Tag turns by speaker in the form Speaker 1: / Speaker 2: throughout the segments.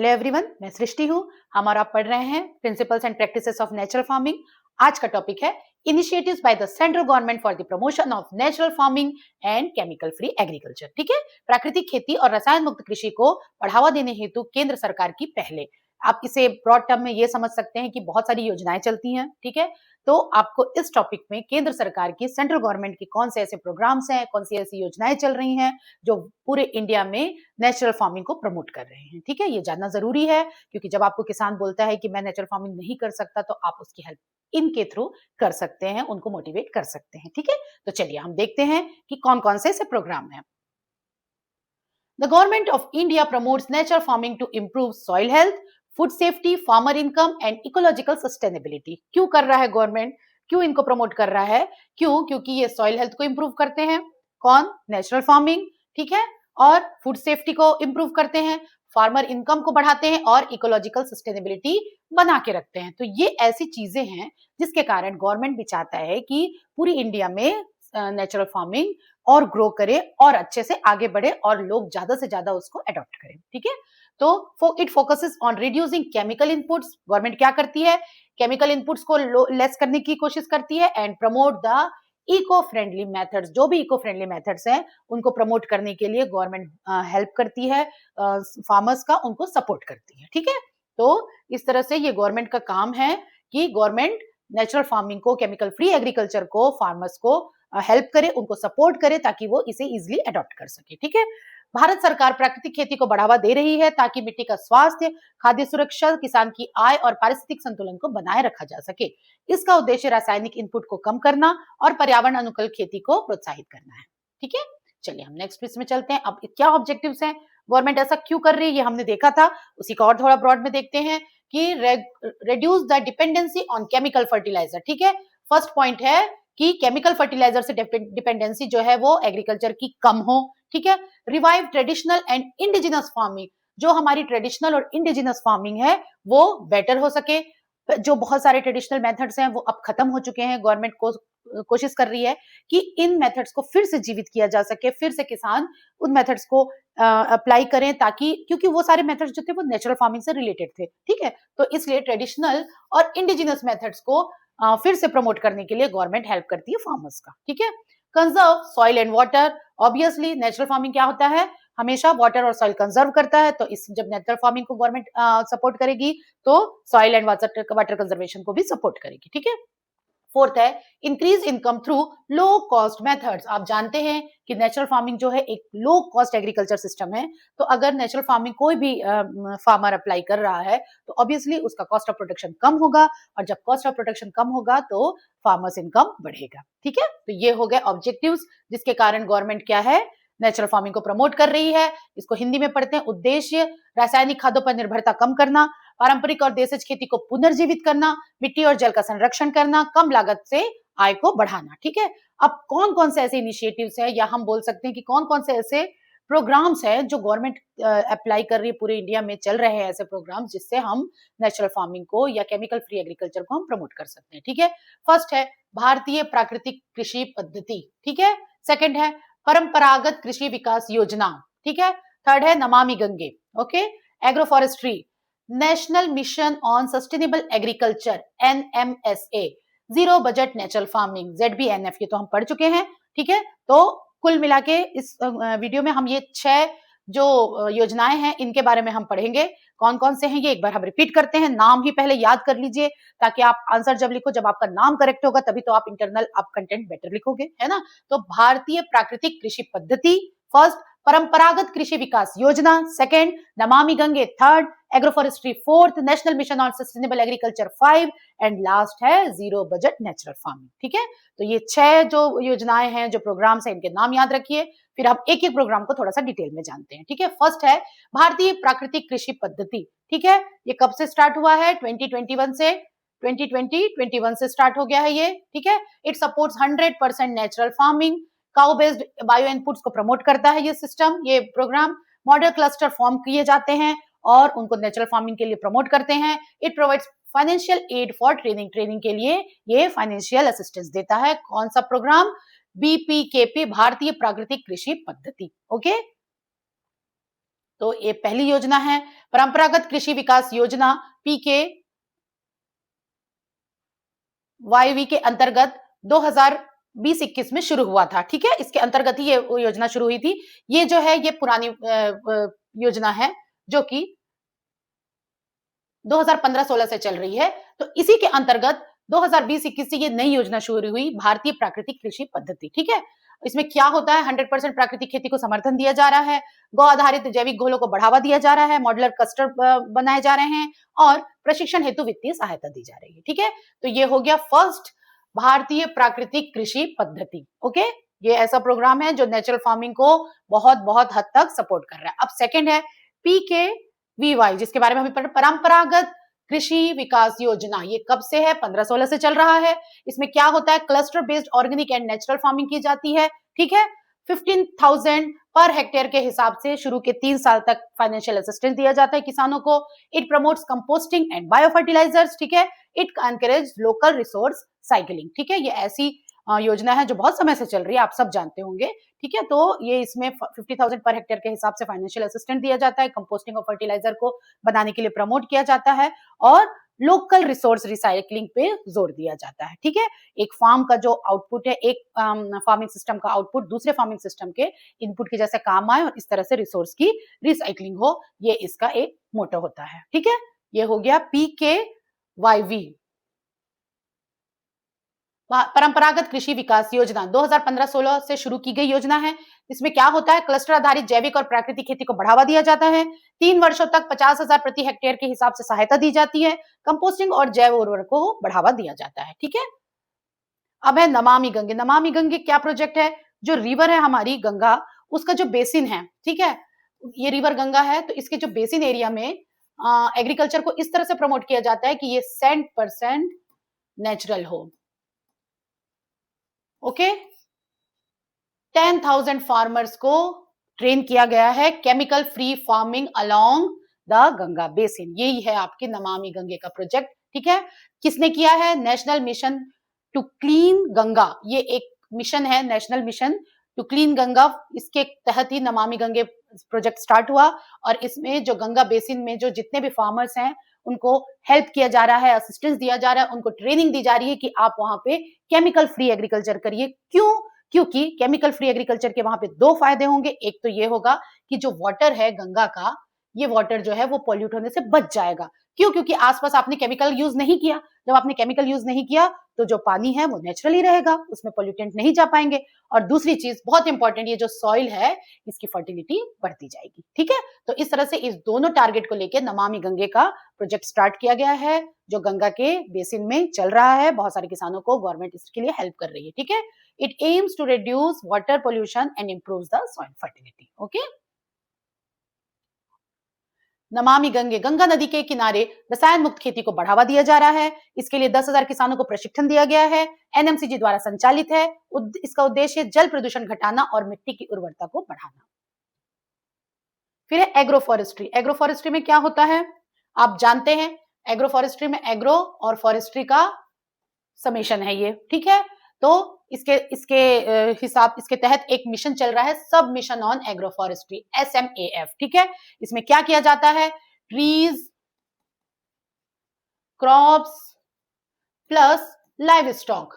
Speaker 1: Hello everyone, मैं सृष्टि हूँ। हम और आप पढ़ रहे हैं principles and practices of natural farming. आज का टॉपिक है initiatives by the central government for the promotion of natural farming and chemical free agriculture. ठीक है, प्राकृतिक खेती और रसायन मुक्त कृषि को बढ़ावा देने हेतु केंद्र सरकार की पहले, आप इसे ब्रॉड टर्म में ये समझ सकते हैं कि बहुत सारी योजनाएं चलती हैं। ठीक है, तो आपको इस टॉपिक में केंद्र सरकार की, सेंट्रल गवर्नमेंट की कौन से ऐसे प्रोग्राम्स हैं, कौन सी ऐसी योजनाएं चल रही हैं जो पूरे इंडिया में नेचुरल फार्मिंग को प्रमोट कर रहे हैं। ठीक है, ये जानना जरूरी है क्योंकि जब आपको किसान बोलता है कि मैं नेचुरल फार्मिंग नहीं कर सकता, तो आप उसकी हेल्प इनके थ्रू कर सकते हैं, उनको मोटिवेट कर सकते हैं। ठीक है, तो चलिए हम देखते हैं कि कौन कौन से ऐसे प्रोग्राम हैं। The government of India promotes natural farming to improve soil health, food safety, farmer income and ecological sustainability। क्यों कर रहा है गवर्नमेंट, क्यों इनको प्रमोट कर रहा है? क्योंकि ये सॉइल हेल्थ को इंप्रूव करते हैं। कौन? Natural farming. ठीक है, और फूड सेफ्टी को इंप्रूव करते हैं, फार्मर इनकम को बढ़ाते हैं और इकोलॉजिकल सस्टेनेबिलिटी बना के रखते हैं। तो ये ऐसी चीजें हैं जिसके कारण गवर्नमेंट भी चाहता है कि पूरी इंडिया में नेचुरल फार्मिंग और ग्रो करे और अच्छे से आगे बढ़े और लोग ज्यादा से ज्यादा उसको अडॉप्ट करें। ठीक है, तो it focuses on reducing chemical inputs. Government क्या करती है? केमिकल इनपुट्स को लेस करने की कोशिश करती है and promote the eco friendly methods. जो भी इको फ्रेंडली मेथड्स हैं उनको प्रमोट करने के लिए गवर्नमेंट हेल्प करती है, फार्मर्स का उनको सपोर्ट करती है। ठीक है, तो इस तरह से ये गवर्नमेंट का काम है कि गवर्नमेंट नेचुरल फार्मिंग को, केमिकल फ्री एग्रीकल्चर को, फार्मर्स को हेल्प करे, उनको सपोर्ट करे ताकि वो इसे इजिली अडॉप्ट कर सके। ठीक है, भारत सरकार प्राकृतिक खेती को बढ़ावा दे रही है ताकि मिट्टी का स्वास्थ्य, खाद्य सुरक्षा, किसान की आय और पारिस्थितिक संतुलन को बनाए रखा जा सके। इसका उद्देश्य रासायनिक इनपुट को कम करना और पर्यावरण अनुकूल खेती को प्रोत्साहित करना है। ठीक है, चलिए हम नेक्स्ट पेज में चलते हैं। अब क्या ऑब्जेक्टिव्स हैं, गवर्नमेंट ऐसा क्यों कर रही है, ये हमने देखा था, उसी का और थोड़ा ब्रॉड में देखते हैं कि reduce the dependency on chemical fertiliser. ठीक है, फर्स्ट पॉइंट है कि केमिकल फर्टिलाइजर से डिपेंडेंसी जो है वो एग्रीकल्चर की कम हो। ठीक है, revive traditional and indigenous farming. जो हमारी ट्रेडिशनल और इंडिजिनस फार्मिंग है वो बेटर हो सके। जो बहुत सारे ट्रेडिशनल मेथड्स हैं वो अब खत्म हो चुके हैं। गवर्नमेंट को कोशिश कर रही है कि इन मेथड्स को फिर से जीवित किया जा सके, फिर से किसान उन मेथड्स को अप्लाई करें, ताकि क्योंकि वो सारे मेथड्स जो थे वो नेचुरल फार्मिंग से रिलेटेड थे। ठीक है, तो इसलिए ट्रेडिशनल और इंडिजिनस मेथड्स को फिर से प्रमोट करने के लिए गवर्नमेंट हेल्प करती है फार्मर्स का। ठीक है, conserve soil and water. Obviously natural farming क्या होता है, हमेशा वाटर और सॉइल कंजर्व करता है, तो इस जब नेचुरल फार्मिंग को गवर्नमेंट सपोर्ट करेगी तो सॉइल एंड वाटर कंजर्वेशन को भी सपोर्ट करेगी। ठीक है, फोर्थ है increase income through low cost methods. आप जानते हैं कि नेचुरल फार्मिंग जो है एक लो कॉस्ट एग्रीकल्चर सिस्टम है, तो अगर नेचुरल फार्मिंग कोई भी फार्मर अप्लाई कर रहा है तो ऑब्वियसली उसका कॉस्ट ऑफ प्रोडक्शन कम होगा, और जब कॉस्ट ऑफ प्रोडक्शन कम होगा तो फार्मर्स इनकम बढ़ेगा। ठीक है, तो ये हो गए ऑब्जेक्टिव्स जिसके कारण गवर्नमेंट क्या है, नेचुरल फार्मिंग को प्रमोट कर रही है। इसको हिंदी में पढ़ते हैं। उद्देश्य रासायनिक खादों पर निर्भरता कम करना, पारंपरिक और देशज खेती को पुनर्जीवित करना, मिट्टी और जल का संरक्षण करना, कम लागत से आय को बढ़ाना। ठीक है, अब कौन कौन से ऐसे इनिशिएटिव्स है, या हम बोल सकते हैं कि कौन कौन से ऐसे प्रोग्राम्स हैं जो गवर्नमेंट अप्लाई कर रही है, पूरे इंडिया में चल रहे हैं ऐसे प्रोग्राम्स जिससे हम नेचुरल फार्मिंग को या केमिकल फ्री एग्रीकल्चर को हम प्रमोट कर सकते हैं। ठीक है, फर्स्ट है भारतीय प्राकृतिक कृषि पद्धति। ठीक है, सेकंड है परंपरागत कृषि विकास योजना। ठीक है, थर्ड है Namami Gange. Okay, agro forestry, national mission on sustainable agriculture NMSA, zero budget natural farming ZBNF, ये तो हम पढ़ चुके हैं। ठीक है, तो कुल मिला के इस वीडियो में हम ये 6 जो योजनाएं हैं इनके बारे में हम पढ़ेंगे। कौन कौन से हैं ये एक बार हम रिपीट करते हैं, नाम ही पहले याद कर लीजिए ताकि आप आंसर जब लिखो, जब आपका नाम करेक्ट होगा तभी तो आप इंटरनल आप कंटेंट बेटर लिखोगे, है ना। तो भारतीय प्राकृतिक कृषि पद्धति फर्स्ट, परंपरागत कृषि विकास योजना second, Namami Gange third, agro forestry fourth, national mission on sustainable agriculture 5 and last है जीरो बजट नेचुरल फार्मिंग। ठीक है, तो ये 6 जो योजनाएं हैं, जो प्रोग्राम्स हैं, इनके नाम याद रखिए, फिर हम एक एक प्रोग्राम को थोड़ा सा डिटेल में जानते हैं। ठीक है, फर्स्ट है भारतीय प्राकृतिक कृषि पद्धति। ठीक है, ये कब से स्टार्ट हुआ है? 2021 से 2021 से स्टार्ट हो गया है ये। ठीक है, it supports 100% natural farming, cow based bio inputs को प्रमोट करता है ये सिस्टम, ये प्रोग्राम। मॉडल क्लस्टर फॉर्म किए जाते हैं और उनको नेचुरल फार्मिंग के लिए प्रमोट करते हैं। It provides financial aid for training के लिए ये फाइनेंशियल असिस्टेंस देता है। कौन सा प्रोग्राम? BPKP, भारतीय प्राकृतिक कृषि पद्धति। ओके, तो ये पहली योजना है परंपरागत कृषि विकास योजना पीके वाईवी के अंतर्गत 2020-21 में शुरू हुआ था। ठीक है, इसके अंतर्गत ही ये योजना शुरू हुई थी। ये जो है ये पुरानी योजना है जो कि 2015-16 से चल रही है। तो इसी के अंतर्गत 2020-21 से ये नई योजना शुरू हुई, भारतीय प्राकृतिक कृषि पद्धति। ठीक है, इसमें क्या होता है, 100% प्राकृतिक खेती को समर्थन दिया जा रहा है, गौ आधारित जैविक घोलों को बढ़ावा दिया जा रहा है, मॉडुलर क्लस्टर बनाए जा रहे हैं और प्रशिक्षण हेतु वित्तीय सहायता दी जा रही है। ठीक है, तो ये हो गया फर्स्ट भारतीय प्राकृतिक कृषि पद्धति। ओके, ये ऐसा प्रोग्राम है जो नेचुरल फार्मिंग को बहुत बहुत हद तक सपोर्ट कर रहा है। अब सेकेंड है PKVY, जिसके बारे में हम परंपरागत कृषि विकास योजना। ये कब से है, 15-16 से चल रहा है। इसमें क्या होता है, cluster based organic and natural farming की जाती है। ठीक है, 15,000 पर हेक्टेयर के हिसाब से शुरू के 3 साल तक फाइनेंशियल असिस्टेंस दिया जाता है किसानों को। It promotes composting and bio fertilisers. ठीक है, it encourage local resource cycling. ठीक है, ये ऐसी योजना है जो बहुत समय से चल रही है, आप सब जानते होंगे। ठीक है, तो ये इसमें 50,000 पर हेक्टेयर के हिसाब से फाइनेंशियल असिस्टेंट दिया जाता है, कंपोस्टिंग और फर्टिलाइजर को बनाने के लिए प्रमोट किया जाता है और लोकल रिसोर्स रिसाइकलिंग पे जोर दिया जाता है। ठीक है, एक फार्म का जो आउटपुट है, एक फार्मिंग सिस्टम का आउटपुट दूसरे फार्मिंग सिस्टम के इनपुट के जैसे काम आए और इस तरह से रिसोर्स की रिसाइकलिंग हो, ये इसका एक मोटो होता है। ठीक है, ये हो गया PKYV, परंपरागत कृषि विकास योजना 2015-16 से शुरू की गई योजना है। इसमें क्या होता है, क्लस्टर आधारित जैविक और प्राकृतिक खेती को बढ़ावा दिया जाता है। 3 वर्षों तक 50,000 प्रति हेक्टेयर के हिसाब से सहायता दी जाती है। कंपोस्टिंग और जैव उर्वरकों को बढ़ावा दिया जाता है। ठीक है, अब है नमामि गंगे। नमामि गंगे क्या प्रोजेक्ट है, जो रिवर है हमारी गंगा, उसका जो बेसिन है, ठीक है, ये रिवर गंगा है, तो इसके जो बेसिन एरिया में एग्रीकल्चर को इस तरह से प्रमोट किया जाता है कि ये 100% नेचुरल हो। ओके, 10,000 फार्मर्स को ट्रेन किया गया है chemical free farming along the Ganga basin. यही है आपके नमामि गंगे का प्रोजेक्ट। ठीक है, किसने किया है, national mission to clean Ganga. ये एक मिशन है, national mission to clean Ganga, इसके तहत ही नमामि गंगे प्रोजेक्ट स्टार्ट हुआ और इसमें जो गंगा बेसिन में जो जितने भी फार्मर्स हैं उनको हेल्प किया जा रहा है, असिस्टेंस दिया जा रहा है, उनको ट्रेनिंग दी जा रही है कि आप वहां पे केमिकल फ्री एग्रीकल्चर करिए। क्यों, क्योंकि केमिकल फ्री एग्रीकल्चर के वहां पे 2 फायदे होंगे। एक तो ये होगा कि जो वाटर है गंगा का, ये वाटर जो है वो पॉल्यूट होने से बच जाएगा। क्यों, क्योंकि आसपास आपने केमिकल यूज नहीं किया। जब आपने केमिकल यूज नहीं किया तो जो पानी है वो नेचुरली रहेगा, उसमें पॉल्यूटेंट नहीं जा पाएंगे। और दूसरी चीज बहुत इंपॉर्टेंट, ये जो सॉइल है इसकी फर्टिलिटी बढ़ती जाएगी। ठीक है, तो इस तरह से इस दोनों टारगेट को लेकर नमामि गंगे का प्रोजेक्ट स्टार्ट किया गया है, जो गंगा के बेसिन में चल रहा है। बहुत सारे किसानों को गवर्नमेंट इसके लिए हेल्प कर रही है। ठीक है, it aims to reduce water pollution and improves the soil fertility. Okay, Namami Gange, Ganga नदी के किनारे रसायन मुक्त खेती को बढ़ावा दिया जा रहा है। इसके लिए 10,000 किसानों को प्रशिक्षण दिया गया है। NMCG द्वारा संचालित है। इसका उद्देश्य जल प्रदूषण घटाना और मिट्टी की उर्वरता को बढ़ाना। फिर है एग्रो फॉरेस्ट्री। एग्रो फॉरेस्ट्री में क्या होता है, आप जानते हैं, एग्रो फॉरेस्ट्री में एग्रो और फॉरेस्ट्री का समेशन है ये। ठीक है, तो इसके तहत एक मिशन चल रहा है, सब mission on agro forestry, SMAF। ठीक है, इसमें क्या किया जाता है, trees, crops plus live stock,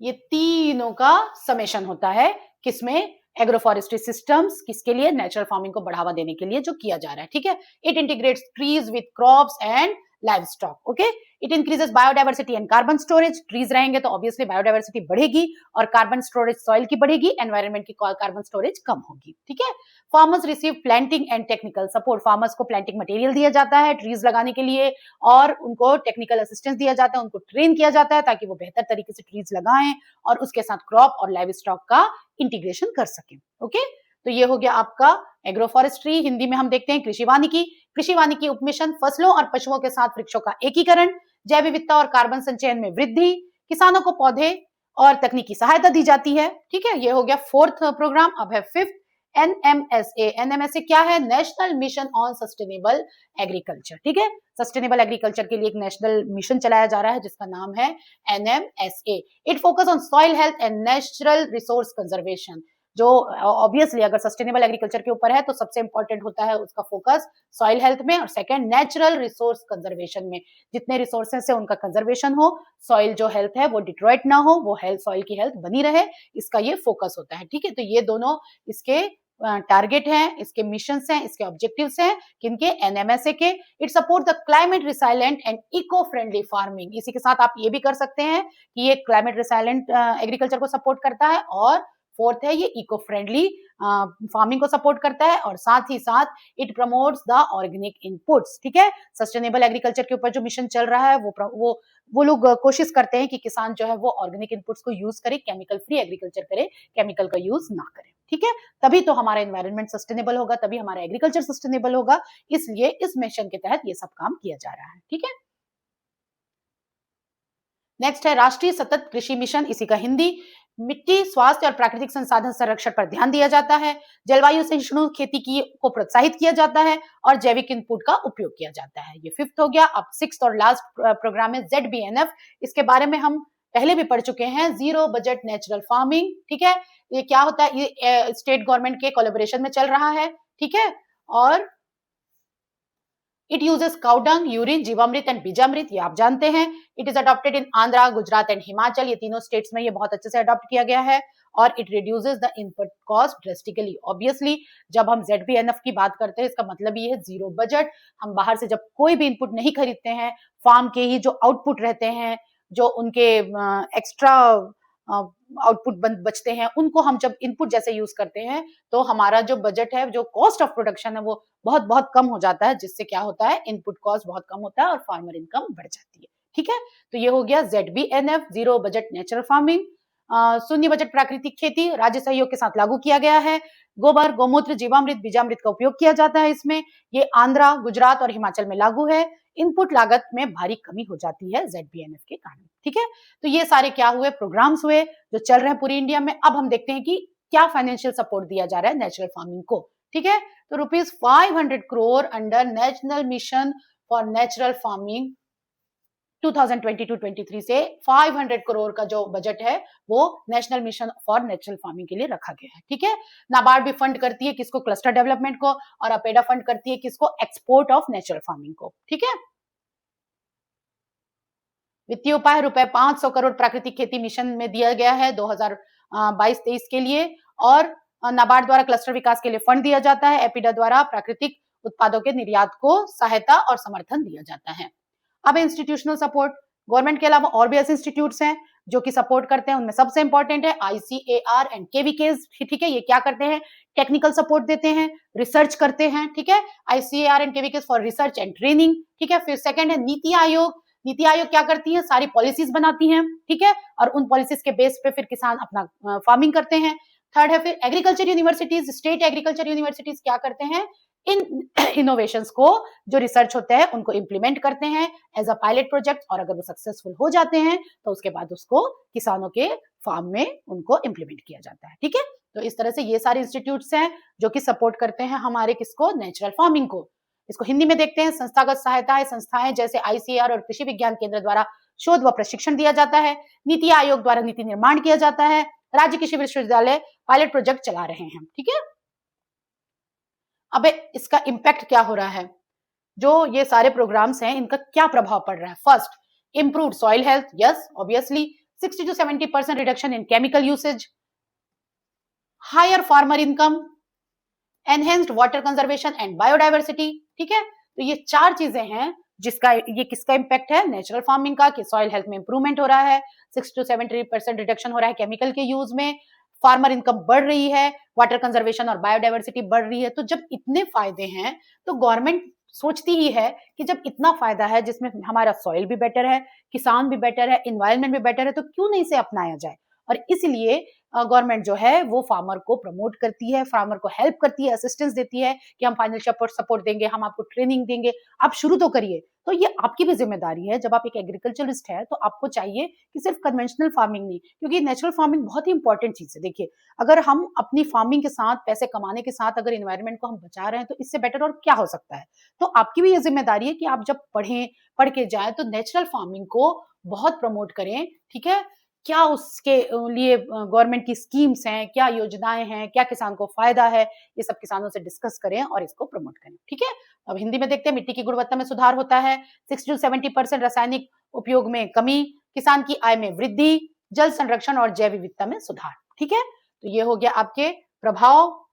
Speaker 1: ये तीनों का समेशन होता है। किसमें, एग्रो फॉरेस्ट्री सिस्टम्स, किसके लिए, नेचुरल फार्मिंग को बढ़ावा देने के लिए जो किया जा रहा है। ठीक है, it integrates trees with crops and live stock. Okay, it increases biodiversity and carbon storage. Trees रहेंगे तो ऑब्वियसली बायोडाइवर्सिटी बढ़ेगी और कार्बन स्टोरेज सॉइल की बढ़ेगी, एनवायरनमेंट की कार्बन स्टोरेज कम होगी। ठीक है, farmers receive planting and technical support. Farmers को प्लांटिंग मटेरियल दिया जाता है ट्रीज लगाने के लिए और उनको टेक्निकल असिस्टेंस दिया जाता है, उनको ट्रेन किया जाता है ताकि वो बेहतर तरीके से ट्रीज लगाएं और उसके साथ क्रॉप और लाइव स्टॉक का इंटीग्रेशन कर सकें। ओके, तो ये हो गया आपका एग्रो फॉरेस्ट्री। हिंदी में हम देखते हैं कृषि वानिकी। कृषि वानिकी उपमिशन फसलों और पशुओं के साथ वृक्षों का एकीकरण, जैव विविधता और कार्बन संचयन में वृद्धि, किसानों को पौधे और तकनीकी सहायता दी जाती है। ठीक है, ये हो गया 4th प्रोग्राम। अब है 5th NMSA। NMSA क्या है, national mission on sustainable agriculture. ठीक है, सस्टेनेबल एग्रीकल्चर के लिए एक नेशनल मिशन चलाया जा रहा है जिसका नाम है NMSA। It focus on soil health and natural resource conservation. जो ऑब्वियसली अगर सस्टेनेबल एग्रीकल्चर के ऊपर है तो सबसे इंपॉर्टेंट होता है उसका फोकस सॉइल हेल्थ में, और सेकंड नेचुरल रिसोर्स कंजर्वेशन में, जितने रिसोर्सेस है उनका कंजर्वेशन हो, सॉइल जो हेल्थ है वो डिट्रॉइट ना हो, वो हेल्थ सॉइल की हेल्थ बनी रहे, इसका ये फोकस होता है। ठीक है, तो ये दोनों इसके टारगेट हैं, इसके मिशंस हैं, इसके ऑब्जेक्टिव्स हैं, किनके, एनएमएसए के। It support the climate resilient and eco friendly farming. इसी के साथ आप ये भी कर सकते हैं कि ये क्लाइमेट रिसाइलेंट एग्रीकल्चर को सपोर्ट करता है, और फोर्थ है ये इको फ्रेंडली फार्मिंग को सपोर्ट करता है, और साथ ही साथ it promotes the organic inputs. ठीक है, सस्टेनेबल एग्रीकल्चर के ऊपर जो मिशन चल रहा है वो लोग कोशिश करते हैं कि किसान जो है वो ऑर्गेनिक इनपुट्स को यूज करे, केमिकल फ्री एग्रीकल्चर करे, केमिकल का यूज ना करे। ठीक है, तभी तो हमारा एनवायरनमेंट सस्टेनेबल होगा, तभी हमारा एग्रीकल्चर सस्टेनेबल होगा, इसलिए इस मिशन के तहत ये सब काम किया जा रहा है। ठीक है, नेक्स्ट है राष्ट्रीय सतत कृषि मिशन, इसी का हिंदी। मिट्टी स्वास्थ्य और प्राकृतिक संसाधन संरक्षण पर ध्यान दिया जाता है, जलवायु सहिष्णु खेती की को प्रोत्साहित किया जाता है, और जैविक इनपुट का उपयोग किया जाता है। ये फिफ्थ हो गया। अब सिक्स्थ और लास्ट प्रोग्राम है ZBNF। इसके बारे में हम पहले भी पढ़ चुके हैं, जीरो बजट नेचुरल फार्मिंग। ठीक है, ये क्या होता है, ये स्टेट गवर्नमेंट के कोलैबोरेशन में चल रहा है। ठीक है, और it uses cow dung, urine, Jeevamrut and Bijamrit, ये आप जानते हैं। It is adopted in Andhra, Gujarat and Himachal, ये तीनों स्टेट्स में ये बहुत अच्छे से अडॉप्ट किया गया है। और it reduces the input cost drastically. Obviously जब हम ZBNF की बात करते हैं, इसका मतलब ये है जीरो बजट। हम बाहर से जब कोई भी इनपुट नहीं खरीदते हैं, फार्म के ही जो आउटपुट रहते हैं, जो उनके एक्स्ट्रा आउटपुट बचते हैं, उनको हम जब इनपुट जैसे यूज करते हैं, तो हमारा जो बजट है, जो कॉस्ट ऑफ प्रोडक्शन है, वो बहुत बहुत कम हो जाता है, जिससे क्या होता है, इनपुट कॉस्ट बहुत कम होता है और फार्मर इनकम बढ़ जाती है। ठीक है, तो ये हो गया ZBNF, zero budget natural farming. शून्य बजट प्राकृतिक खेती राज्य सहयोग के साथ लागू किया गया है। गोबर, गोमूत्र, जीवामृत, बीजामृत का उपयोग किया जाता है इसमें। ये आंध्रा, गुजरात और हिमाचल में लागू है। इनपुट लागत में भारी कमी हो जाती है ZBNF के कारण। ठीक है, तो ये सारे क्या हुए, प्रोग्राम्स हुए जो चल रहे हैं पूरी इंडिया में। अब हम देखते हैं कि क्या फाइनेंशियल सपोर्ट दिया जा रहा है नेचुरल फार्मिंग को। ठीक है, तो ₹500 crore under national mission for natural farming 2022-23 से 500 करोड़ का जो बजट है वो national mission for natural farming के लिए रखा गया है। ठीक है, नाबार्ड भी फंड करती है किसको, क्लस्टर डेवलपमेंट को, और अपेडा फंड करती है किसको, एक्सपोर्ट ऑफ नेचुरल फार्मिंग को। ठीक है, वित्तीय उपाय ₹500 करोड़ प्राकृतिक खेती मिशन में दिया गया है 2022-23 के लिए, और नाबार्ड द्वारा क्लस्टर विकास के लिए फंड दिया जाता है। एपिडा द्वारा प्राकृतिक उत्पादों के निर्यात को सहायता और समर्थन दिया जाता है। अब इंस्टीट्यूशनल सपोर्ट, गवर्नमेंट के अलावा और भी ऐसे इंस्टीट्यूट्स हैं जो कि सपोर्ट करते हैं, उनमें सबसे इंपॉर्टेंट है ICAR एंड KVKs। ठीक है, ये क्या करते हैं, टेक्निकल सपोर्ट देते हैं, रिसर्च करते हैं। ठीक है, ICAR and KVKs for research and training. ठीक है, फिर सेकंड है नीति आयोग। नीति आयोग क्या करती है, सारी पॉलिसीज बनाती हैं। ठीक है, और उन पॉलिसीज के बेस पे फिर किसान अपना फार्मिंग करते हैं। थर्ड है फिर agriculture universities, state agriculture universities क्या करते हैं, इन इनोवेशंस को, जो रिसर्च होते हैं उनको इंप्लीमेंट करते हैं एज अ पायलट प्रोजेक्ट, और अगर वो सक्सेसफुल हो जाते हैं तो उसके बाद उसको किसानों के फार्म में उनको इंप्लीमेंट किया जाता है। ठीक है, तो इस तरह से ये सारे इंस्टीट्यूट्स हैं जो कि सपोर्ट करते हैं हमारे किसको, नेचुरल फार्मिंग को। इसको हिंदी में देखते हैं, संस्थागत सहायता है, संस्थाएं जैसे ICAR और कृषि विज्ञान केंद्र द्वारा शोध व प्रशिक्षण दिया जाता है। नीति आयोग द्वारा नीति निर्माण किया जाता है। राज्य कृषि विश्वविद्यालय पायलट प्रोजेक्ट चला रहे हैं। ठीक है, अब इसका इम्पैक्ट क्या हो रहा है, जो ये सारे प्रोग्राम्स हैं इनका क्या प्रभाव पड़ रहा है। First, improved soil health, yes obviously, 60 to 70% reduction in chemical usage, higher farmer income, enhanced water conservation and biodiversity. ठीक है, तो ये चार चीजें हैं जिसका, ये किसका इम्पैक्ट है, नेचुरल फार्मिंग का, कि सॉइल हेल्थ में इंप्रूवमेंट हो रहा है, 60 to 70% रिडक्शन हो रहा है केमिकल के यूज में, फार्मर इनकम बढ़ रही है, वाटर कंजर्वेशन और बायोडाइवर्सिटी बढ़ रही है। तो जब इतने फायदे हैं तो गवर्नमेंट सोचती ही है कि जब इतना फायदा है, जिसमें हमारा सॉइल भी बेटर है, किसान भी बेटर है, इन्वायरमेंट भी बेटर है, तो क्यों नहीं इसे अपनाया जाए। और इसलिए गवर्नमेंट जो है वो फार्मर को प्रमोट करती है, फार्मर को हेल्प करती है, असिस्टेंस देती है कि हम फाइनेंशियल सपोर्ट देंगे, हम आपको ट्रेनिंग देंगे, आप शुरू तो करिए। तो ये आपकी भी जिम्मेदारी है, जब आप एक एग्रीकल्चरिस्ट है तो आपको चाहिए कि सिर्फ कन्वेंशनल फार्मिंग नहीं, क्योंकि नेचुरल फार्मिंग बहुत ही इंपॉर्टेंट चीज है। देखिए, अगर हम अपनी फार्मिंग के साथ, पैसे कमाने के साथ अगर इन्वायरमेंट को हम बचा रहे हैं तो इससे बेटर और क्या हो सकता है। तो आपकी भी ये जिम्मेदारी है कि आप जब पढ़ के जाए तो नेचुरल फार्मिंग को बहुत प्रमोट करें। ठीक है, क्या उसके लिए गवर्नमेंट की स्कीम्स हैं, क्या योजनाएं हैं, क्या किसान को फायदा है, ये सब किसानों से डिस्कस करें और इसको प्रमोट करें। ठीक है, अब हिंदी में देखते हैं। मिट्टी की गुणवत्ता में सुधार होता है, 60-70% रासायनिक उपयोग में कमी, किसान की आय में वृद्धि, जल संरक्षण और जैव विविधता में सुधार। ठीक है, तो ये हो गया आपके प्रभाव,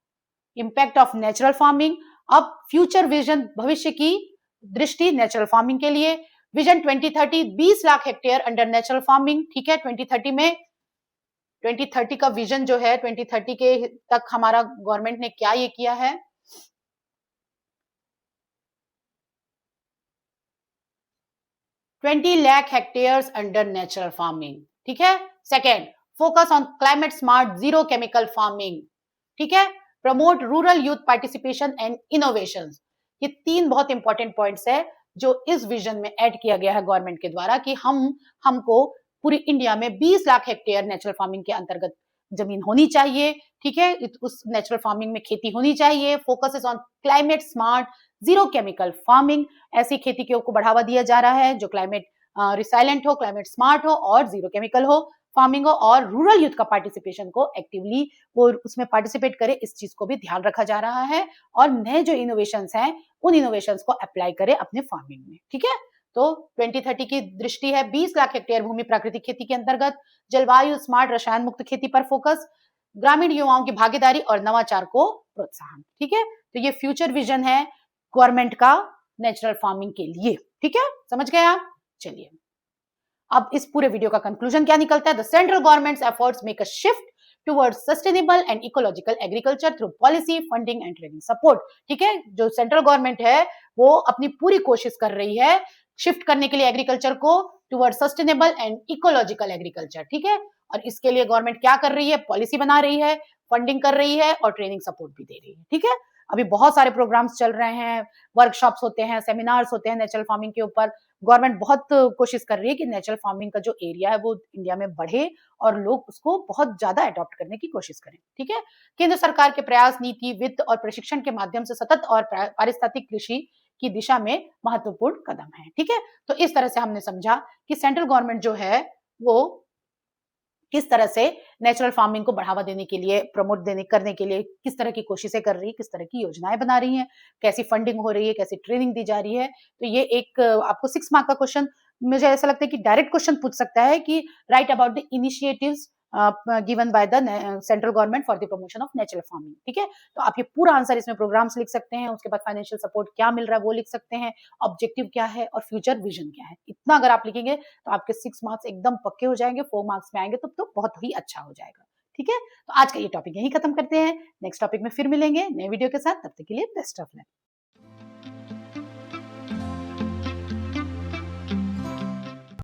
Speaker 1: इम्पैक्ट ऑफ नेचुरल फार्मिंग। अब फ्यूचर विजन, भविष्य की दृष्टि नेचुरल फार्मिंग के लिए। Vision 2030 20 lakh hectare under natural farming. ठीक है, 2030 का विजन जो है, 2030 के तक हमारा गवर्नमेंट ने क्या ये किया है, 20 lakh hectares under natural farming. ठीक है, second, focus on climate smart zero chemical farming. ठीक है, promote rural youth participation and innovation. ये 3 बहुत इंपॉर्टेंट पॉइंट्स है जो इस विजन में ऐड किया गया है गवर्नमेंट के द्वारा कि हमको पूरी इंडिया में 20 लाख हेक्टेयर नेचुरल फार्मिंग के अंतर्गत जमीन होनी चाहिए। ठीक है, उस नेचुरल फार्मिंग में खेती होनी चाहिए। Focus is on climate smart zero chemical farming. ऐसी खेती को बढ़ावा दिया जा रहा है जो क्लाइमेट रिसाइलेंट हो, क्लाइमेट स्मार्ट हो और जीरो केमिकल हो फार्मिंग हो, और रूरल यूथ का पार्टिसिपेशन को एक्टिवली वो उसमें पार्टिसिपेट करे, इस चीज को भी ध्यान रखा जा रहा है। और नए जो इनोवेशंस हैं उन इनोवेशंस को अप्लाई करे अपने फार्मिंग में। ठीक है, तो 2030 की दृष्टि है 20 लाख हेक्टेयर भूमि प्राकृतिक खेती के अंतर्गत, जलवायु स्मार्ट रसायन मुक्त खेती पर फोकस, ग्रामीण युवाओं की भागीदारी और नवाचार को प्रोत्साहन। ठीक है, तो ये फ्यूचर विजन है गवर्नमेंट का नेचुरल फार्मिंग के लिए। ठीक है, समझ गए आप? चलिए, अब इस पूरे वीडियो का कंक्लूजन क्या निकलता है? The central governments efforts make a shift towards sustainable and ecological agriculture through policy, funding and training support. ठीक है, जो सेंट्रल गवर्नमेंट है वो अपनी पूरी कोशिश कर रही है शिफ्ट करने के लिए एग्रीकल्चर को towards sustainable and ecological agriculture. ठीक है, और इसके लिए गवर्नमेंट क्या कर रही है? पॉलिसी बना रही है, फंडिंग कर रही है और ट्रेनिंग सपोर्ट भी दे रही है। ठीक है, अभी बहुत सारे प्रोग्राम्स चल रहे हैं, वर्कशॉप्स होते हैं, सेमिनार्स होते हैं नेचुरल फार्मिंग के ऊपर। गवर्नमेंट बहुत कोशिश कर रही है कि नेचुरल फार्मिंग का जो एरिया है वो इंडिया में बढ़े और लोग उसको बहुत ज्यादा अडॉप्ट करने की कोशिश करें। ठीक है, केंद्र सरकार के प्रयास, नीति, वित्त और प्रशिक्षण के माध्यम से सतत और पारिस्थितिक कृषि की दिशा में महत्वपूर्ण कदम है। ठीक है, तो इस तरह से हमने समझा कि सेंट्रल गवर्नमेंट जो है वो किस तरह से नेचुरल फार्मिंग को बढ़ावा देने के लिए, प्रमोट करने के लिए किस तरह की कोशिशें कर रही है, किस तरह की योजनाएं बना रही हैं, कैसी फंडिंग हो रही है, कैसी ट्रेनिंग दी जा रही है। तो ये एक आपको 6 मार्क का क्वेश्चन, मुझे ऐसा लगता है कि डायरेक्ट क्वेश्चन पूछ सकता है कि right about the initiatives given by the central government for the promotion of natural farming. ठीक है, तो आप ये पूरा आंसर इसमें प्रोग्राम्स लिख सकते हैं, उसके बाद फाइनेंशियल सपोर्ट क्या मिल रहा है वो लिख सकते हैं, ऑब्जेक्टिव क्या है और फ्यूचर विजन क्या है। इतना अगर आप लिखेंगे तो आपके 6 मार्क्स एकदम पक्के हो जाएंगे, 4 मार्क्स में आएंगे तो बहुत ही अच्छा हो जाएगा। ठीक है, तो आज का ये टॉपिक यही खत्म करते हैं। नेक्स्ट टॉपिक में फिर मिलेंगे नए वीडियो के साथ, तब तक के लिए बेस्ट ऑफ लक।